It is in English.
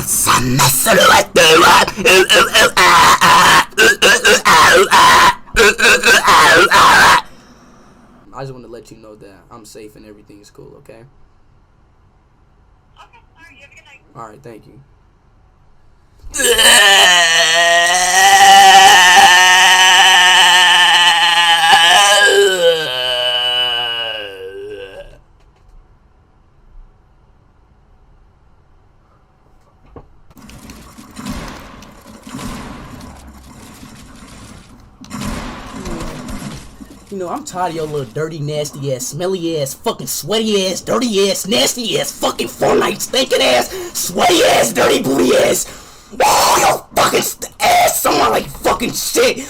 I just want to let you know that I'm safe and everything is cool, okay? Okay, alright, you have a good night. Alright, thank you. You know, I'm tired of your little dirty, nasty ass, smelly ass, fucking sweaty ass, dirty ass, nasty ass, fucking Fortnite stinking ass, sweaty ass, dirty booty ass. Oh, your fucking ass, someone like fucking shit.